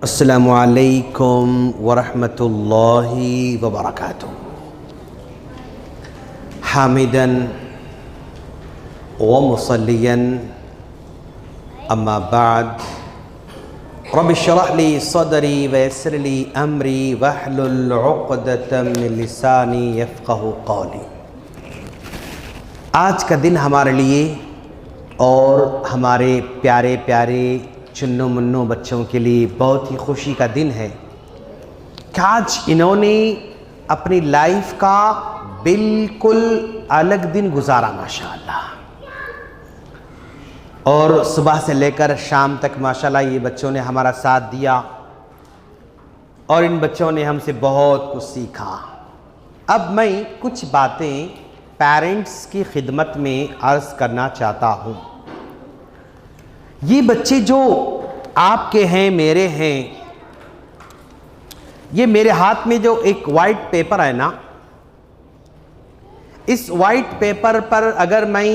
अस्सलामु अलैकुम वरहमतुल्लाहि वबरकातुहू। हामिदन व मुसल्लियन अम्मा बाद, रब्बि इश्रह ली सदरी व यस्सिर ली अमरी वहलुल उक़दतम मिन लिसानी यफ़क़हू क़ौली। आज का दिन हमारे लिए और हमारे प्यारे प्यारे चुन्नू मुन्नू बच्चों के लिए बहुत ही खुशी का दिन है कि आज इन्होंने अपनी लाइफ का बिल्कुल अलग दिन गुजारा माशाअल्लाह। और सुबह से लेकर शाम तक माशाअल्लाह ये बच्चों ने हमारा साथ दिया और इन बच्चों ने हमसे बहुत कुछ सीखा। अब मैं कुछ बातें पेरेंट्स की खिदमत में अर्ज़ करना चाहता हूँ। ये बच्चे जो आपके हैं, मेरे हैं, ये मेरे हाथ में जो एक वाइट पेपर है ना, इस वाइट पेपर पर अगर मैं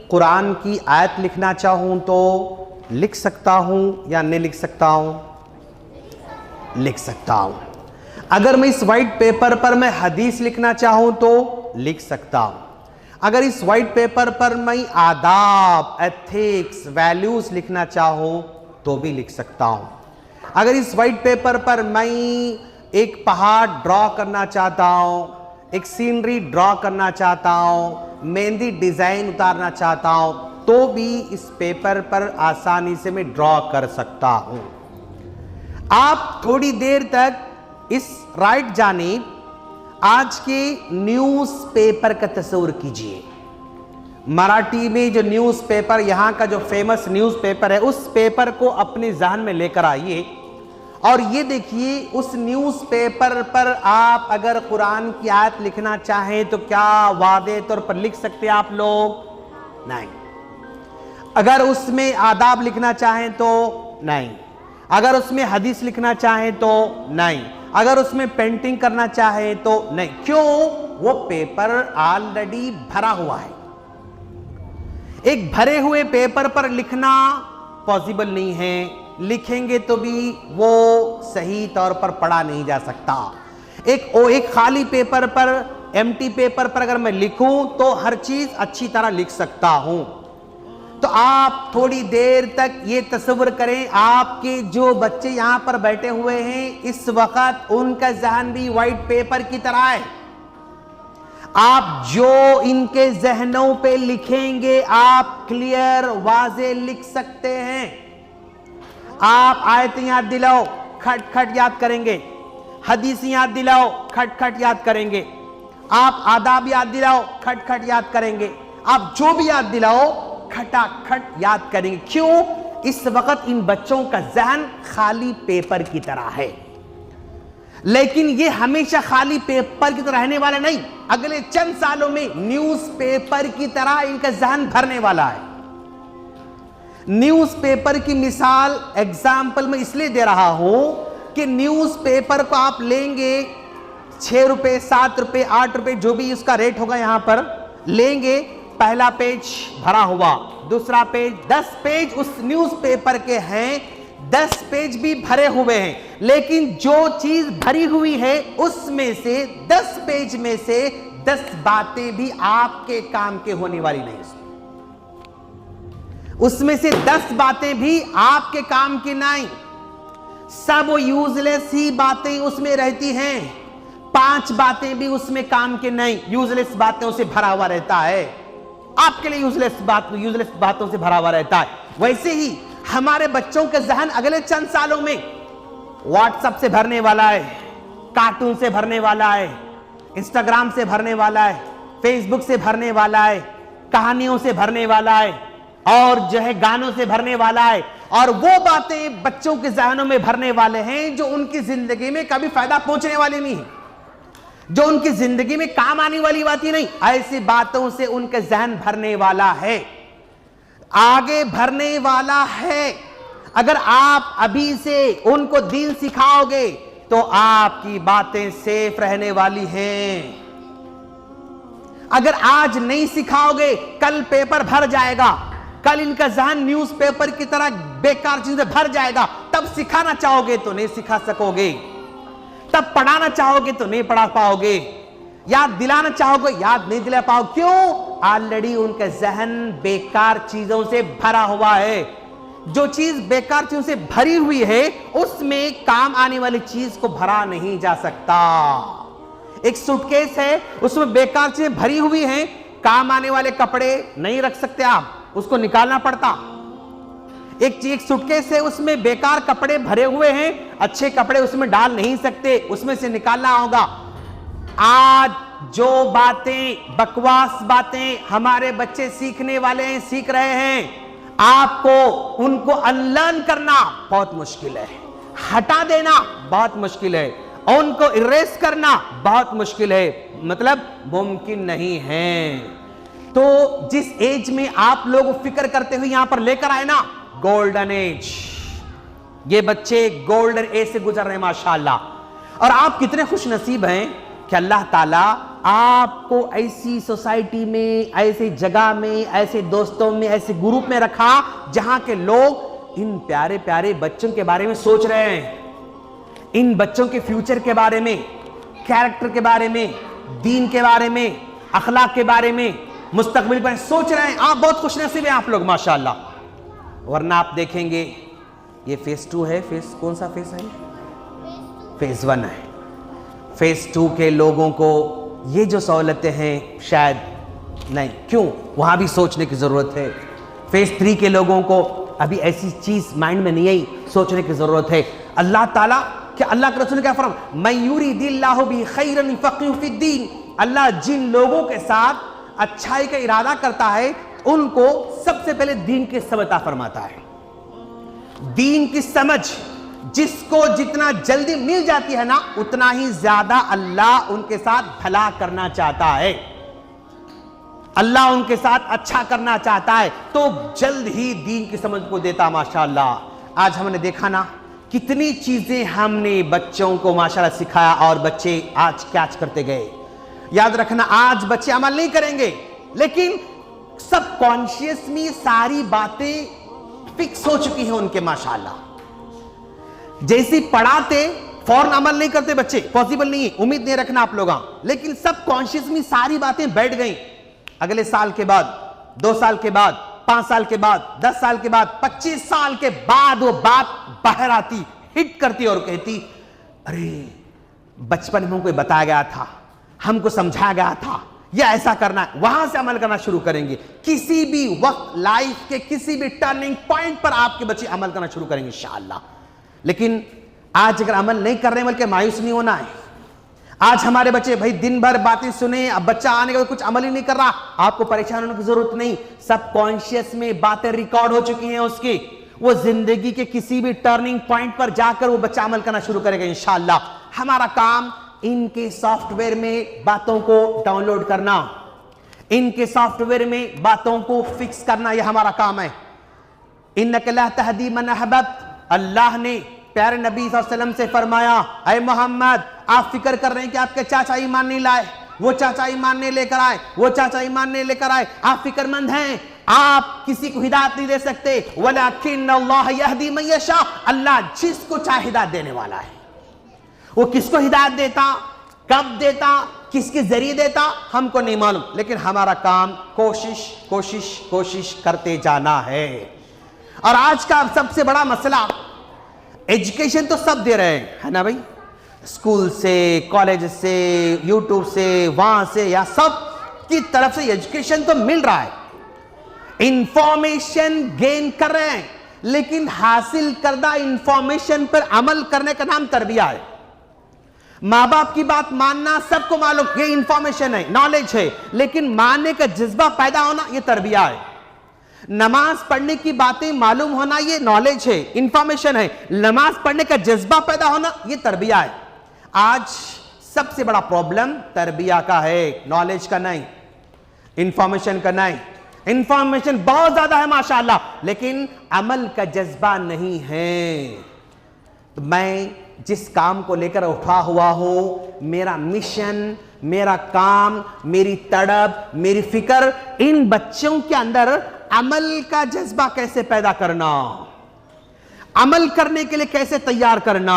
कुरान की आयत लिखना चाहूँ तो लिख सकता हूँ या नहीं लिख सकता हूँ? लिख सकता हूँ। अगर मैं इस वाइट पेपर पर मैं हदीस लिखना चाहूँ तो लिख सकता हूँ। अगर इस वाइट पेपर पर मैं आदाब, एथिक्स, वैल्यूज़ लिखना चाहूँ तो भी लिख सकता हूँ। अगर इस वाइट पेपर पर मैं एक पहाड़ ड्रॉ करना चाहता हूँ, एक सीनरी ड्रॉ करना चाहता हूँ, मेहंदी डिज़ाइन उतारना चाहता हूँ तो भी इस पेपर पर आसानी से मैं ड्रॉ कर सकता हूँ। आप थोड़ी देर तक इस राइट जानिब आज के न्यूज़पेपर का तस्वीर कीजिए। मराठी में जो न्यूज़पेपर, यहाँ का जो फेमस न्यूज़पेपर है, उस पेपर को अपने ज़हन में लेकर आइए और ये देखिए उस न्यूज़पेपर पर आप अगर कुरान की आयत लिखना चाहें तो क्या वादे तौर पर लिख सकते हैं आप लोग? नहीं। अगर उसमें आदाब लिखना चाहें तो नहीं। अगर उसमें हदीस लिखना चाहें तो नहीं। अगर उसमें पेंटिंग करना चाहे तो नहीं। क्यों? वो पेपर ऑलरेडी भरा हुआ है। एक भरे हुए पेपर पर लिखना पॉसिबल नहीं है। लिखेंगे तो भी वो सही तौर पर पढ़ा नहीं जा सकता। एक खाली पेपर पर, एम्प्टी पेपर पर अगर मैं लिखूं तो हर चीज अच्छी तरह लिख सकता हूं। तो आप थोड़ी देर तक ये तस्वीर करें, आपके जो बच्चे यहाँ पर बैठे हुए हैं इस वक्त उनका जहन भी व्हाइट पेपर की तरह है। आप जो इनके जहनों पे लिखेंगे आप क्लियर वाज़े लिख सकते हैं। आप आयतें याद दिलाओ, खट खट याद करेंगे। हदीस याद दिलाओ, खट खट याद करेंगे। आप आदाब याद दिलाओ, खट खट याद करेंगे। आप जो भी याद दिलाओ खटाखट याद करेंगे। क्यों? इस वक्त इन बच्चों का जहन खाली पेपर की तरह है। लेकिन ये हमेशा खाली पेपर की तरह रहने वाला नहीं, अगले चंद सालों में न्यूज़पेपर की तरह इनका जहन भरने वाला है। न्यूज़पेपर की मिसाल, एग्जाम्पल मैं इसलिए दे रहा हूं कि न्यूज़पेपर को आप लेंगे 6 रुपए, 7 रुपए, 8 रुपए, जो भी उसका रेट होगा यहां पर लेंगे। पहला पेज भरा हुआ, दूसरा पेज, 10 पेज उस न्यूज़पेपर के हैं, 10 पेज भी भरे हुए हैं। लेकिन जो चीज भरी हुई है उसमें से 10 पेज में से 10 बातें भी आपके काम के होने वाली नहीं। उसमें से 10 बातें भी आपके काम की नहीं, सब यूजलेस ही बातें उसमें रहती हैं। 5 बातें भी उसमें काम के नहीं, यूजलेस बातों से भरा हुआ रहता है। आपके लिए यूजलेस बातों से भरा हुआ रहता है। वैसे ही हमारे बच्चों के जहन अगले चंद सालों में व्हाट्सएप से भरने वाला है, कार्टून से भरने वाला है, इंस्टाग्राम से भरने वाला है, फेसबुक से भरने वाला है, कहानियों से भरने वाला है और जो है गानों से भरने वाला है। और वो बातें बच्चों के जहनों में भरने वाले हैं जो उनकी जिंदगी में कभी फायदा पहुंचने वाली नहीं है, जो उनकी जिंदगी में काम आने वाली बात ही नहीं। ऐसी बातों से उनका जहन भरने वाला है, आगे भरने वाला है। अगर आप अभी से उनको दीन सिखाओगे तो आपकी बातें सेफ रहने वाली हैं। अगर आज नहीं सिखाओगे कल पेपर भर जाएगा, कल इनका जहन न्यूज़पेपर की तरह बेकार चीजें भर जाएगा। तब सिखाना चाहोगे तो नहीं सिखा सकोगे, तब पढ़ाना चाहोगे तो नहीं पढ़ा पाओगे, याद दिलाना चाहोगे याद नहीं दिला पाओगे। क्यों? ऑलरेडी उनका जहन बेकार चीजों से भरा हुआ है। जो चीज बेकार चीजों से भरी हुई है उसमें काम आने वाली चीज को भरा नहीं जा सकता। एक सूटकेस है, उसमें बेकार चीजें भरी हुई हैं, काम आने वाले कपड़े नहीं रख सकते आप, उसको निकालना पड़ता। एक सूटकेस है, उसमें बेकार कपड़े भरे हुए हैं, अच्छे कपड़े उसमें डाल नहीं सकते, उसमें से निकालना होगा। आज जो बातें बकवास बातें हमारे बच्चे सीखने वाले हैं, सीख रहे हैं, आपको उनको अनलर्न करना बहुत मुश्किल है, हटा देना बहुत मुश्किल है, और उनको इरेज करना बहुत मुश्किल है, मतलब मुमकिन नहीं है। तो जिस एज में आप लोग फिक्र करते हुए यहां पर लेकर आए ना, गोल्डन एज, ये बच्चे गोल्डन एज से गुजर रहे हैं माशाअल्लाह। और आप कितने खुश नसीब हैं कि अल्लाह ताला आपको ऐसी सोसाइटी में, ऐसी जगह में, ऐसे दोस्तों में, ऐसे ग्रुप में रखा जहां के लोग इन प्यारे प्यारे बच्चों के बारे में सोच रहे हैं, इन बच्चों के फ्यूचर के बारे में, कैरेक्टर के बारे में, दीन के बारे में, अखलाक के बारे में, मुस्तकबिल पर सोच रहे हैं। आप बहुत खुशनसीब हैं आप लोग माशाअल्लाह। वरना आप देखेंगे ये फेज 2 है, फेज कौन सा फेज है? फेज 1 है। फेज 2 के लोगों को ये जो सहूलतें हैं शायद नहीं, क्यों? वहां भी सोचने की जरूरत है। फेज 3 के लोगों को अभी ऐसी चीज माइंड में नहीं आई, सोचने की जरूरत है। अल्लाह ताला क्या, अल्लाह के रसूल ने क्या फरमाया? मैं युरिदिल्लाहु बिही खैरन युफ़क़िहु फ़िद्दीन। अल्लाह जिन लोगों के साथ अच्छाई का इरादा करता है उनको सबसे पहले दीन की समझ अता फरमाता है। दीन की समझ जिसको जितना जल्दी मिल जाती है ना, उतना ही ज्यादा अल्लाह उनके साथ भला करना चाहता है, अल्लाह उनके साथ अच्छा करना चाहता है, तो जल्द ही दीन की समझ को देता माशाअल्लाह। आज हमने देखा ना कितनी चीजें हमने बच्चों को माशाअल्लाह सिखाया और बच्चे आज कैच करते गए। याद रखना, आज बच्चे अमल नहीं करेंगे, लेकिन सब कॉन्शियस में सारी बातें फिक्स हो चुकी हैं उनके माशाअल्लाह। जैसी पढ़ाते फौरन अमल नहीं करते बच्चे, पॉसिबल नहीं है, उम्मीद नहीं रखना आप लोग, लेकिन सब कॉन्शियस में सारी बातें बैठ गई। अगले साल के बाद, 2 साल के बाद, 5 साल के बाद, 10 साल के बाद, 25 साल के बाद वो बात बाहर आती, हिट करती और कहती, अरे बचपन में हमको बताया गया था, हमको समझाया गया था, यह ऐसा करना है। वहां से अमल करना शुरू करेंगे। किसी भी वक्त लाइफ के किसी भी टर्निंग पॉइंट पर आपके बच्चे अमल करना शुरू करेंगे इंशाअल्लाह। लेकिन आज अगर अमल नहीं कर रहे बल्कि मायूस नहीं होना है। आज हमारे बच्चे भाई दिन भर बातें सुने, अब बच्चा आने के बाद कुछ अमल ही नहीं कर रहा, आपको परेशान होने की जरूरत नहीं। सब कॉन्शियस में बातें रिकॉर्ड हो चुकी हैं उसकी, वो जिंदगी के किसी भी टर्निंग पॉइंट पर जाकर वो बच्चा अमल करना शुरू करेगा इंशाअल्लाह। हमारा काम इनके सॉफ्टवेयर में बातों को डाउनलोड करना, इनके सॉफ्टवेयर में बातों को फिक्स करना, यह हमारा काम है। इन्नका ला तहदी मन अहबब्त, अल्लाह ने प्यारे नबी सल्लल्लाहु अलैहि वसल्लम से फरमाया, अय मोहम्मद आप फिक्र कर रहे हैं कि आपके चाचा ईमान नहीं लाए, वो चाचा ईमान नहीं लेकर आए, वो चाचा ईमान नहीं लेकर आए, आप फिक्रमंद हैं, आप किसी को हिदायत नहीं दे सकते। वलाकिन्नल्लाह यहदी मन यशा, अल्लाह जिसको चाहे हिदायत देने वाला है। वो किसको हिदायत देता, कब देता, किसके जरिए देता, हमको नहीं मालूम, लेकिन हमारा काम कोशिश कोशिश कोशिश करते जाना है। और आज का सबसे बड़ा मसला, एजुकेशन तो सब दे रहे हैं, है ना भाई, स्कूल से, कॉलेज से, यूट्यूब से, वहां से, या सब की तरफ से एजुकेशन तो मिल रहा है, इंफॉर्मेशन गेन कर रहे हैं, लेकिन हासिल करदा इंफॉर्मेशन पर अमल करने का नाम तरबिया है। माँ बाप की बात मानना सबको मालूम, ये इंफॉर्मेशन है, नॉलेज है, लेकिन मानने का जज्बा पैदा होना ये तरबिया है। नमाज पढ़ने की बातें मालूम होना ये नॉलेज है, इंफॉर्मेशन है, नमाज पढ़ने का जज्बा पैदा होना ये तरबिया है। आज सबसे बड़ा प्रॉब्लम तरबिया का है, नॉलेज का नहीं, इंफॉर्मेशन का नहीं। इंफॉर्मेशन बहुत ज्यादा है माशाअल्लाह, लेकिन अमल का जज्बा नहीं है। तो मैं जिस काम को लेकर उठा हुआ हूं, मेरा मिशन, मेरा काम, मेरी तड़प, मेरी फिक्र इन बच्चों के अंदर अमल का जज्बा कैसे पैदा करना, अमल करने के लिए कैसे तैयार करना,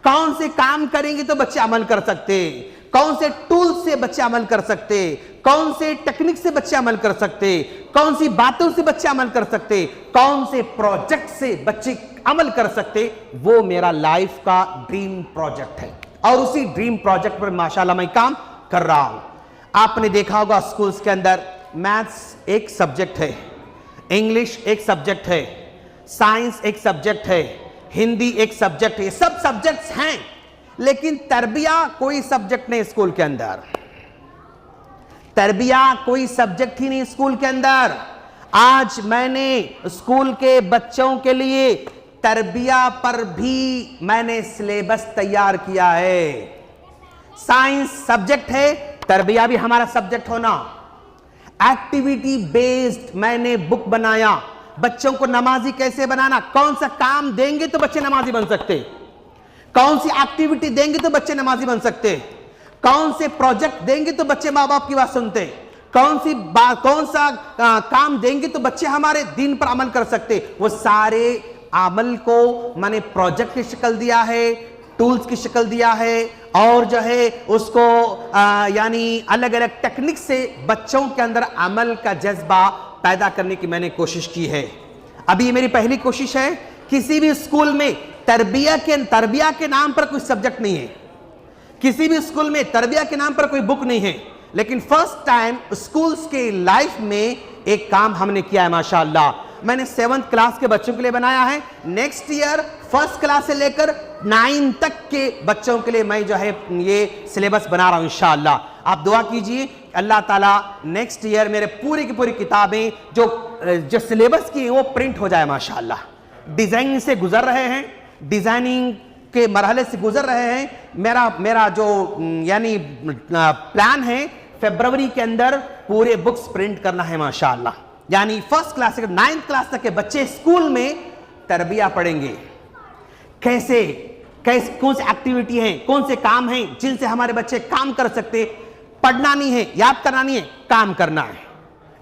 कौन से काम करेंगे तो बच्चे अमल कर सकते, कौन से टूल से बच्चे अमल कर सकते, कौन से टेक्निक से बच्चे अमल कर सकते, कौन सी बातों से बच्चे अमल कर सकते, कौन से प्रोजेक्ट से बच्चे अमल कर सकते, वो मेरा लाइफ का ड्रीम प्रोजेक्ट है और उसी ड्रीम प्रोजेक्ट पर माशाल्लाह मैं काम कर रहा हूं। आपने देखा होगा स्कूल्स के अंदर मैथ्स एक सब्जेक्ट है, इंग्लिश एक सब्जेक्ट है, साइंस एक सब्जेक्ट है, हिंदी एक सब्जेक्ट है, सब सब्जेक्ट्स हैं, लेकिन तरबिया कोई सब्जेक्ट नहीं स्कूल के अंदर, तरबिया कोई सब्जेक्ट ही नहीं स्कूल के अंदर। आज मैंने स्कूल के बच्चों के लिए तरबिया पर भी मैंने सिलेबस तैयार किया है। साइंस सब्जेक्ट है, तरबिया भी हमारा सब्जेक्ट होना। एक्टिविटी बेस्ड मैंने बुक बनाया, बच्चों को नमाजी कैसे बनाना, कौन सा काम देंगे तो बच्चे नमाजी बन सकते, कौन सी एक्टिविटी देंगे तो बच्चे नमाजी बन सकते, कौन से प्रोजेक्ट देंगे तो बच्चे माँ बाप की बात सुनते, कौन सा काम देंगे तो बच्चे हमारे दीन पर अमल कर सकते, वो सारे अमल को मैंने प्रोजेक्ट की शक्ल दिया है, टूल्स की शक्ल दिया है और जो है उसको यानी अलग अलग टेक्निक से बच्चों के अंदर अमल का जज्बा पैदा करने की मैंने कोशिश की है। अभी ये मेरी पहली कोशिश है। किसी भी स्कूल में तरबिया के नाम पर कोई सब्जेक्ट नहीं है, किसी भी स्कूल में तरबिया के नाम पर कोई बुक नहीं है, लेकिन फर्स्ट टाइम स्कूल्स के लाइफ में एक काम हमने किया है माशाअल्लाह। मैंने 7th क्लास के बच्चों के लिए बनाया है। नेक्स्ट ईयर 1st क्लास से लेकर 9 तक के बच्चों के लिए मैं जो है ये सिलेबस बना रहा हूं इंशाअल्लाह। आप दुआ कीजिए अल्लाह ताला नेक्स्ट ईयर मेरे पूरी की पूरी किताबें जो सिलेबस की वो प्रिंट हो जाए माशाअल्लाह। डिजाइनिंग से गुजर रहे हैं, डिजाइनिंग के मरहले से गुजर रहे हैं। मेरा जो यानी प्लान है फरवरी के अंदर पूरे बुक्स प्रिंट करना है माशाअल्लाह। यानी 1st क्लास से 9th क्लास तक के बच्चे स्कूल में तरबिया पढ़ेंगे, कैसे कौन सी एक्टिविटी है, कौन से काम हैं जिनसे हमारे बच्चे काम कर सकते। पढ़ना नहीं है, याद करना नहीं है, काम करना है,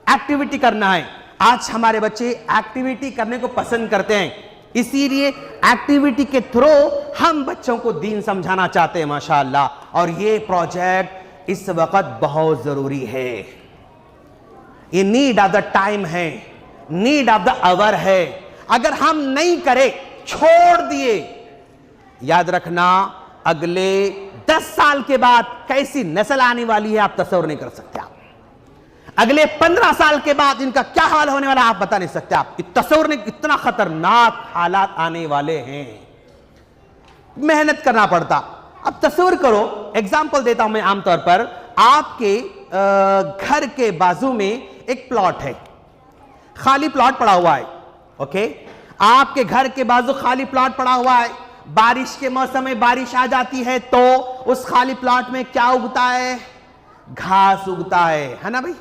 एक्टिविटी करना है। आज हमारे बच्चे एक्टिविटी करने को पसंद करते हैं, इसीलिए एक्टिविटी के थ्रू हम बच्चों को दीन समझाना चाहते हैं माशाअल्लाह। और ये प्रोजेक्ट इस वक्त बहुत जरूरी है, ये नीड ऑफ द टाइम है, नीड ऑफ द आवर है। अगर हम नहीं करें, छोड़ दिए, याद रखना अगले 10 साल के बाद कैसी नस्ल आने वाली है आप तस्वीर नहीं कर सकते। आप अगले 15 साल के बाद इनका क्या हाल होने वाला आप बता नहीं सकते। आप तस्वीर नहीं, इतना खतरनाक हालात आने वाले हैं, मेहनत करना पड़ता। अब तस्वीर करो, एग्जाम्पल देता हूं मैं। आमतौर पर आपके घर के बाजू में एक प्लॉट है, खाली प्लॉट पड़ा हुआ है, ओके। आपके घर के बाजू खाली प्लॉट पड़ा हुआ है, बारिश के मौसम में बारिश आ जाती है तो उस खाली प्लॉट में क्या उगता है, घास उगता है ना भाई,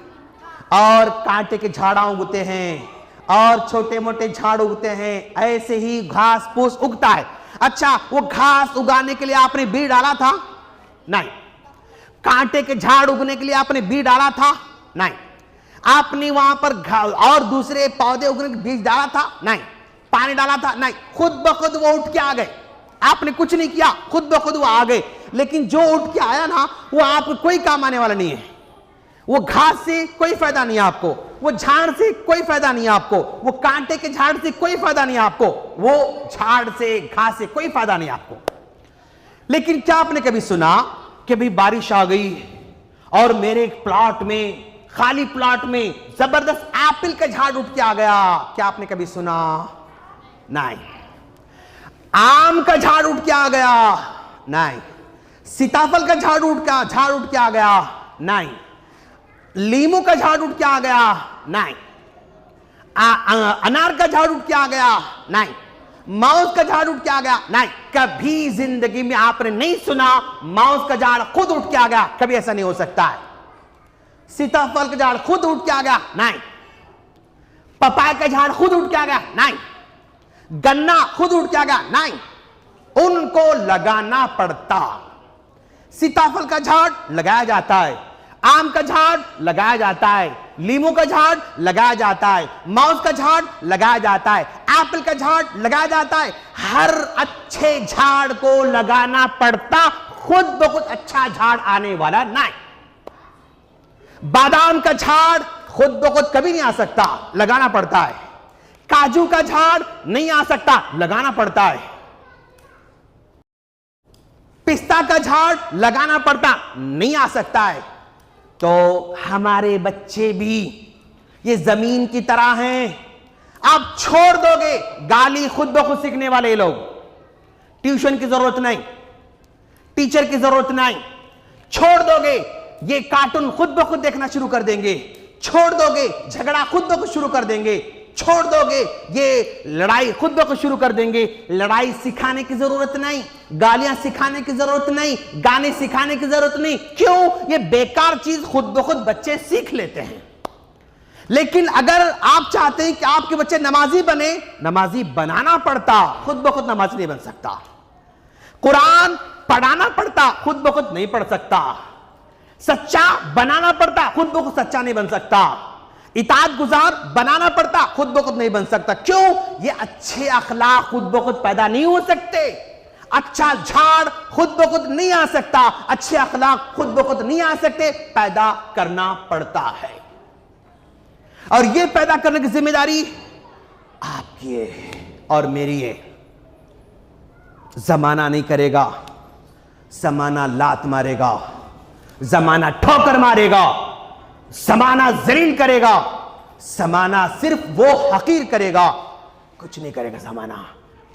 और कांटे के झाड़ा उगते हैं और छोटे मोटे झाड़ उगते हैं, ऐसे ही घास फूस उगता है। अच्छा, वो घास उगाने के लिए आपने बीज डाला था? नहीं। कांटे के झाड़ उगने के लिए आपने बीज डाला था? नहीं। आपने वहां पर और दूसरे पौधे उगने के बीज डाला था? नहीं। पानी डाला था? नहीं। खुद ब खुद वो उठ के आ गए, आपने कुछ नहीं किया, खुद ब खुद वो आ गए। लेकिन जो उठ के आया ना, वो आपको कोई काम आने वाला नहीं है। वो घास से कोई फायदा नहीं है आपको, वो झाड़ से कोई फायदा नहीं है आपको, वो कांटे के झाड़ से कोई फायदा नहीं है आपको, वो झाड़ से घास से कोई फायदा नहीं आपको। लेकिन क्या आपने कभी सुना कि भाई बारिश आ गई और मेरे प्लॉट में, खाली प्लॉट में जबरदस्त एप्पल का झाड़ उठ के आ गया? क्या आपने कभी सुना? नहीं। आम का झाड़ उठ के आ गया? नहीं। सीताफल का झाड़ उठ के आ गया? नहीं। लीमू का झाड़ उठ के आ गया? नहीं। अनार का झाड़ उठ के आ गया? नहीं। माउस का झाड़ उठ के आ गया? नहीं। कभी जिंदगी में आपने नहीं सुना माउस का झाड़ खुद उठ के आ गया? कभी ऐसा नहीं हो सकता है। सीताफल का झाड़ खुद उठ के आ गया? नहीं। पपाया का झाड़ खुद उठ के आ गया? नहीं। गन्ना खुद उठ के आ गया? नहीं। उनको लगाना पड़ता। सीताफल का झाड़ लगाया जाता है, आम का झाड़ लगाया जाता है, लीमू का झाड़ लगाया जाता है, माउस का झाड़ लगाया जाता है, एप्पल का झाड़ लगाया जाता है। हर अच्छे झाड़ को लगाना पड़ता, खुद ब खुद अच्छा झाड़ आने वाला नहीं। बादाम का झाड़ खुद ब खुद कभी नहीं आ सकता, लगाना पड़ता है। काजू का झाड़ नहीं आ सकता, लगाना पड़ता है। पिस्ता का झाड़ लगाना पड़ता, नहीं आ सकता है। तो हमारे बच्चे भी ये जमीन की तरह हैं। आप छोड़ दोगे, गाली खुद ब खुद सीखने वाले लोग। ट्यूशन की जरूरत नहीं, टीचर की जरूरत नहीं। छोड़ दोगे, ये कार्टून खुद ब खुद देखना शुरू कर देंगे। छोड़ दोगे, झगड़ा खुद ब खुद शुरू कर देंगे। छोड़ दोगे, ये लड़ाई खुद ब खुद शुरू कर देंगे। लड़ाई सिखाने की जरूरत नहीं, गालियां सिखाने की जरूरत नहीं, गाने सिखाने की जरूरत नहीं। क्यों? ये बेकार चीज खुद ब खुद बच्चे सीख लेते हैं। लेकिन अगर आप चाहते हैं कि आपके बच्चे नमाजी बने, नमाजी बनाना पड़ता, खुद ब खुद नमाजी नहीं बन सकता। कुरान पढ़ाना पड़ता, खुद ब खुद नहीं पढ़ सकता। सच्चा बनाना पड़ता, खुद ब खुद सच्चा नहीं बन सकता। इताअत गुजार बनाना पड़ता, खुद ब खुद नहीं बन सकता। क्यों? ये अच्छे अखलाक खुद ब खुद पैदा नहीं हो सकते। अच्छा झाड़ खुद ब खुद नहीं आ सकता, अच्छे अखलाक खुद ब खुद नहीं आ सकते, पैदा करना पड़ता है। और ये पैदा करने की जिम्मेदारी आपकी है और मेरी है। जमाना नहीं करेगा, जमाना लात मारेगा, जमाना ठोकर मारेगा, जमाना जलील करेगा, जमाना सिर्फ वो हकीर करेगा, कुछ नहीं करेगा जमाना।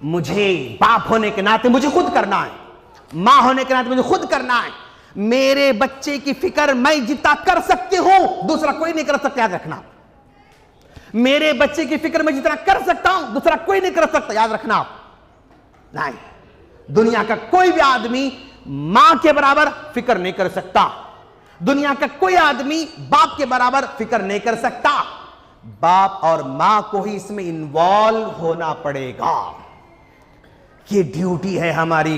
मुझे बाप होने के नाते मुझे खुद करना है, मां होने के नाते मुझे खुद करना है। मेरे बच्चे की फिक्र मैं जितना कर सकती हूं, दूसरा कोई नहीं कर सकता, याद रखना। मेरे बच्चे की फिक्र मैं जितना कर सकता हूं, दूसरा कोई नहीं कर सकता, याद रखना। नहीं, दुनिया का कोई भी आदमी मां के बराबर फिक्र नहीं कर सकता। दुनिया का कोई आदमी बाप के बराबर फिक्र नहीं कर सकता। बाप और मां को ही इसमें इन्वॉल्व होना पड़ेगा। ये ड्यूटी है हमारी।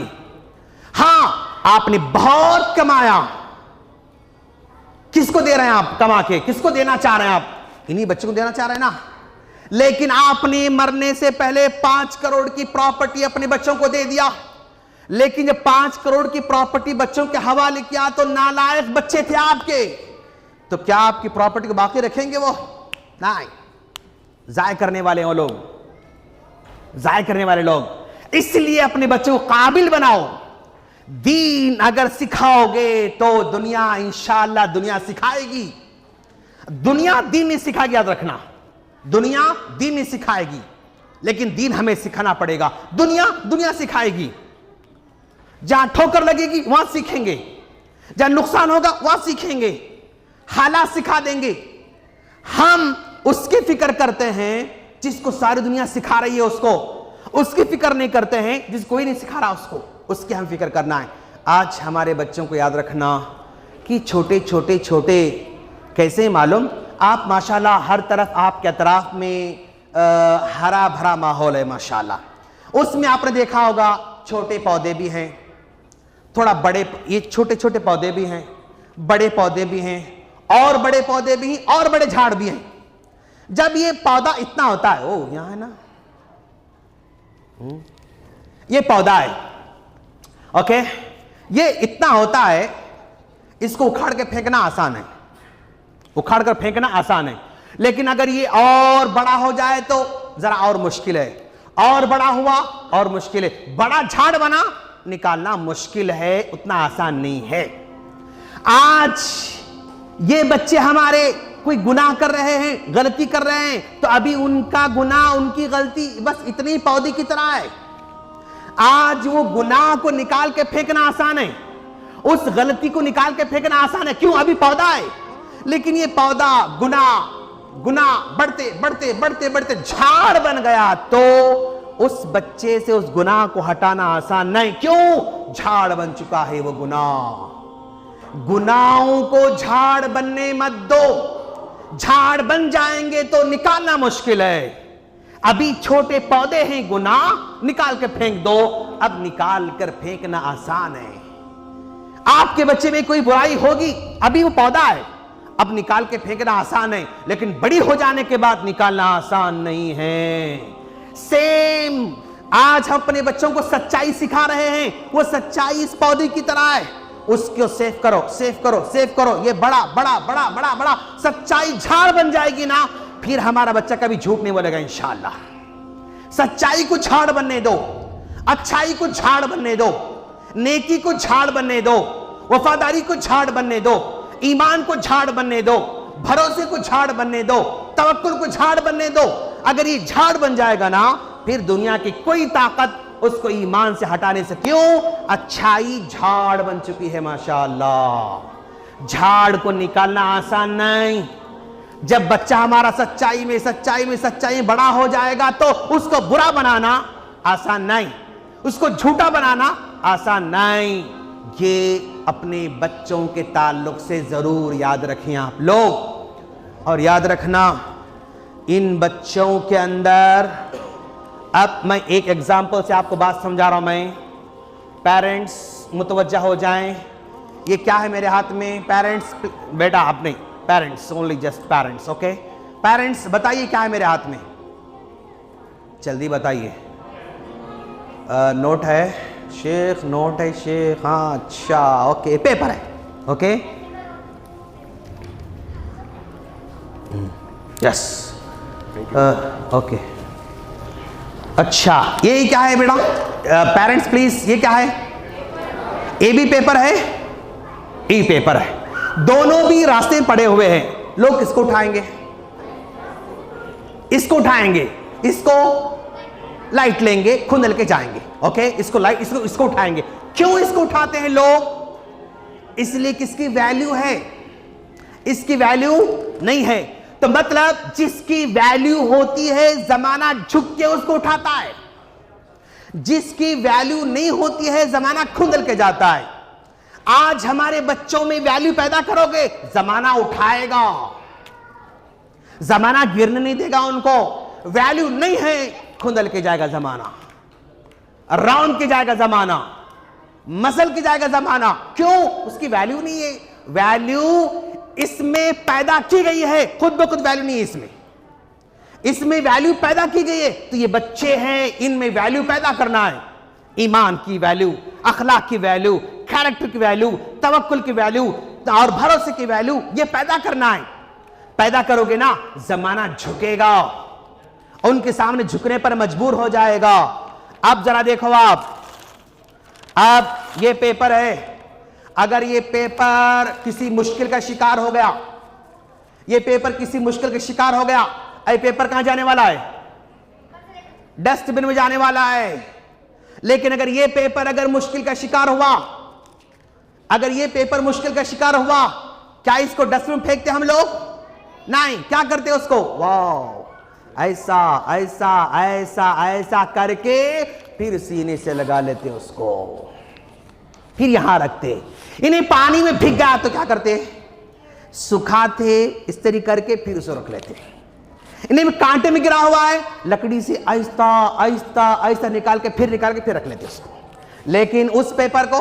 हां, आपने बहुत कमाया, किसको दे रहे हैं आप कमा के? किसको देना चाह रहे हैं आप? इन्हीं बच्चों को देना चाह रहे हैं ना। लेकिन आपने मरने से पहले 5 करोड़ की प्रॉपर्टी अपने बच्चों को दे दिया। लेकिन जब 5 करोड़ की प्रॉपर्टी बच्चों के हवाले किया तो नालायक बच्चे थे आपके, तो क्या आपकी प्रॉपर्टी को बाकी रखेंगे? वो नहीं, जाय करने वाले वो लोग, जाय करने वाले लोग। इसलिए अपने बच्चों को काबिल बनाओ। दीन अगर सिखाओगे तो दुनिया इंशाअल्लाह दुनिया सिखाएगी। दुनिया दीन नहीं सिखाएगी, याद रखना। दुनिया दीन नहीं सिखाएगी, लेकिन दीन हमें सिखाना पड़ेगा। दुनिया सिखाएगी। जहां ठोकर लगेगी वहां सीखेंगे, जहां नुकसान होगा वहां सीखेंगे, हालात सिखा देंगे। हम उसकी फिक्र करते हैं जिसको सारी दुनिया सिखा रही है, उसकी फिक्र नहीं करते हैं जिस कोई नहीं सिखा रहा उसको, उसकी हम फिक्र करना है। आज हमारे बच्चों को याद रखना कि छोटे कैसे मालूम, आप माशाल्लाह हर तरफ आपके अतराफ में हरा भरा माहौल है माशाल्लाह। उसमें आपने देखा होगा छोटे पौधे भी हैं, थोड़ा बड़े, ये छोटे पौधे भी हैं, बड़े पौधे भी हैं, और बड़े पौधे भी हैं, और बड़े झाड़ भी हैं। जब ये पौधा इतना होता है, ओ यहां है ना, ये पौधा है, ओके, ये इतना होता है, इसको उखाड़ के फेंकना आसान है, उखाड़ कर फेंकना आसान है। लेकिन अगर ये और बड़ा हो जाए तो जरा और मुश्किल है, और बड़ा हुआ और मुश्किल है। बड़ा झाड़ बना, निकालना मुश्किल है, उतना आसान नहीं है। आज ये बच्चे हमारे कोई गुनाह कर रहे हैं, गलती कर रहे हैं, तो अभी उनका गुनाह, उनकी गलती बस इतनी पौधे की तरह है। आज वो गुनाह को निकाल के फेंकना आसान है, उस गलती को निकाल के फेंकना आसान है। क्यों? अभी पौधा है। लेकिन ये पौधा गुनाह बढ़ते झाड़ बन गया तो उस बच्चे से उस गुनाह को हटाना आसान नहीं। क्यों? झाड़ बन चुका है वो गुनाह। गुनाहों को झाड़ बनने मत दो, झाड़ बन जाएंगे तो निकालना मुश्किल है। अभी छोटे पौधे हैं, गुनाह निकाल के फेंक दो, अब निकाल कर फेंकना आसान है। आपके बच्चे में कोई बुराई होगी, अभी वो पौधा है, अब निकाल के फेंकना आसान है, लेकिन बड़ी हो जाने के बाद निकालना आसान नहीं है। सेम आज हम अपने बच्चों को सच्चाई सिखा रहे हैं। वो सच्चाई इस पौधे की तरह है, उसको सेव करो, सेव करो, सेव करो। ये बड़ा बड़ा बड़ा बड़ा बड़ा सच्चाई झाड़ बन जाएगी ना, फिर हमारा बच्चा कभी झूठ नहीं बोलेगा इंशाअल्लाह। सच्चाई को झाड़ बनने दो, अच्छाई को झाड़ बनने दो, नेकी को झाड़ बनने दो, वफादारी को झाड़ बनने दो, ईमान को झाड़ बनने दो, भरोसे को झाड़ बनने दो, तवक्कुल को झाड़ बनने दो। अगर ये झाड़ बन जाएगा ना, फिर दुनिया की कोई ताकत उसको ईमान से हटाने से, क्यों? अच्छाई झाड़ बन चुकी है माशाअल्लाह। झाड़ को निकालना आसान नहीं। जब बच्चा हमारा सच्चाई में सच्चाई में सच्चाई में बड़ा हो जाएगा तो उसको बुरा बनाना आसान नहीं, उसको झूठा बनाना आसान नहीं। ये अपने बच्चों के ताल्लुक से जरूर याद रखें आप लोग। और याद रखना, इन बच्चों के अंदर, अब मैं एक एग्जाम्पल से आपको बात समझा रहा हूं। मैं, पेरेंट्स मुतवज्जा हो जाएं। ये क्या है मेरे हाथ में? पेरेंट्स, बेटा आप नहीं, parents only, just parents, okay. Parents बताइए क्या है मेरे हाथ में, जल्दी बताइए। नोट है शेख, नोट है शेख, हाँ अच्छा, ओके। पेपर है, ओके, यस, ओके। अच्छा, ये क्या है बेटा? पेरेंट्स प्लीज, ये क्या है? ए भी पेपर है, ई पेपर है, दोनों भी रास्ते पड़े हुए हैं। लोग किसको उठाएंगे? इसको उठाएंगे, इसको लाइट लेंगे, खुंदल के जाएंगे, ओके। इसको लाइट, इसको उठाएंगे। क्यों इसको उठाते हैं लोग? इसलिए किसकी वैल्यू है, इसकी वैल्यू नहीं है। तो मतलब जिसकी वैल्यू होती है जमाना झुक के उसको उठाता है, जिसकी वैल्यू नहीं होती है जमाना खुंदल के जाता है। आज हमारे बच्चों में वैल्यू पैदा करोगे, जमाना उठाएगा, जमाना गिरने नहीं देगा उनको। वैल्यू नहीं है, खुंदल के जाएगा जमाना, राउंड के जाएगा जमाना, मसल के जाएगा जमाना। क्यों? उसकी वैल्यू नहीं है। वैल्यू इसमें पैदा की गई है, खुद ब खुद वैल्यू नहीं है इसमें, इसमें वैल्यू पैदा की गई है। तो ये बच्चे हैं, इनमें वैल्यू पैदा करना है। ईमान की वैल्यू, अखलाक की वैल्यू, कैरेक्टर की वैल्यू, तवक्कुल की वैल्यू और भरोसे की वैल्यू, ये पैदा करना है। पैदा करोगे ना, जमाना झुकेगा, उनके सामने झुकने पर मजबूर हो जाएगा। अब जरा देखो आप, अब ये पेपर है, अगर ये पेपर किसी मुश्किल का शिकार हो गया, ये पेपर किसी मुश्किल का शिकार हो गया, ये पेपर कहां जाने वाला है? डस्टबिन में जाने वाला है। लेकिन अगर ये पेपर अगर मुश्किल का शिकार हुआ, अगर ये पेपर मुश्किल का शिकार हुआ, क्या इसको डस्टबिन में फेंकते हम लोग? नहीं, क्या करते उसको? वाह, ऐसा ऐसा ऐसा ऐसा करके फिर सीने से लगा लेते उसको, फिर यहां रखते। इन्हें पानी में भीग गया तो क्या करते? सुखाते, इस्त्री करके फिर उसे रख लेते। इन्हें कांटे में गिरा हुआ है, लकड़ी से आहिस्ता आहिस्ता आहिस्ता निकाल के फिर रख लेते उसको। लेकिन उस पेपर को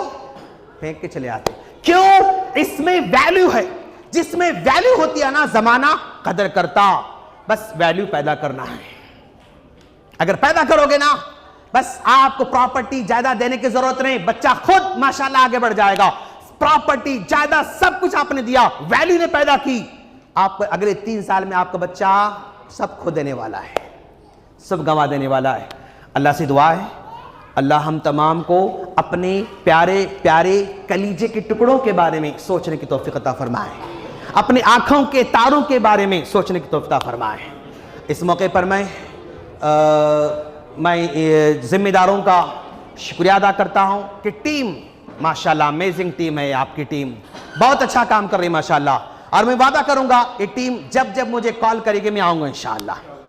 फेंक के चले आते। क्यों? इसमें वैल्यू है। जिसमें वैल्यू होती है ना, जमाना कदर करता। बस वैल्यू पैदा करना है। अगर पैदा करोगे ना, बस आपको प्रॉपर्टी ज्यादा देने की जरूरत नहीं, बच्चा खुद माशाल्लाह आगे बढ़ जाएगा। प्रॉपर्टी ज्यादा सब कुछ आपने दिया, वैल्यू ने पैदा की, आपको अगले 3 साल में आपका बच्चा सब खो देने वाला है, सब गंवा देने वाला है। अल्लाह से दुआ है, अल्लाह हम तमाम को अपने प्यारे प्यारे कलीजे के टुकड़ों के बारे में सोचने की तौफीक अता फरमाए, अपने आंखों के तारों के बारे में सोचने की तौफीक अता फरमाए। इस मौके पर मैं जिम्मेदारों का शुक्रिया अदा करता हूं कि टीम माशाल्लाह अमेजिंग टीम है, आपकी टीम बहुत अच्छा काम कर रही है माशाल्लाह। और मैं वादा करूंगा ये टीम जब जब मुझे कॉल करेगी मैं आऊंगा इंशाअल्लाह।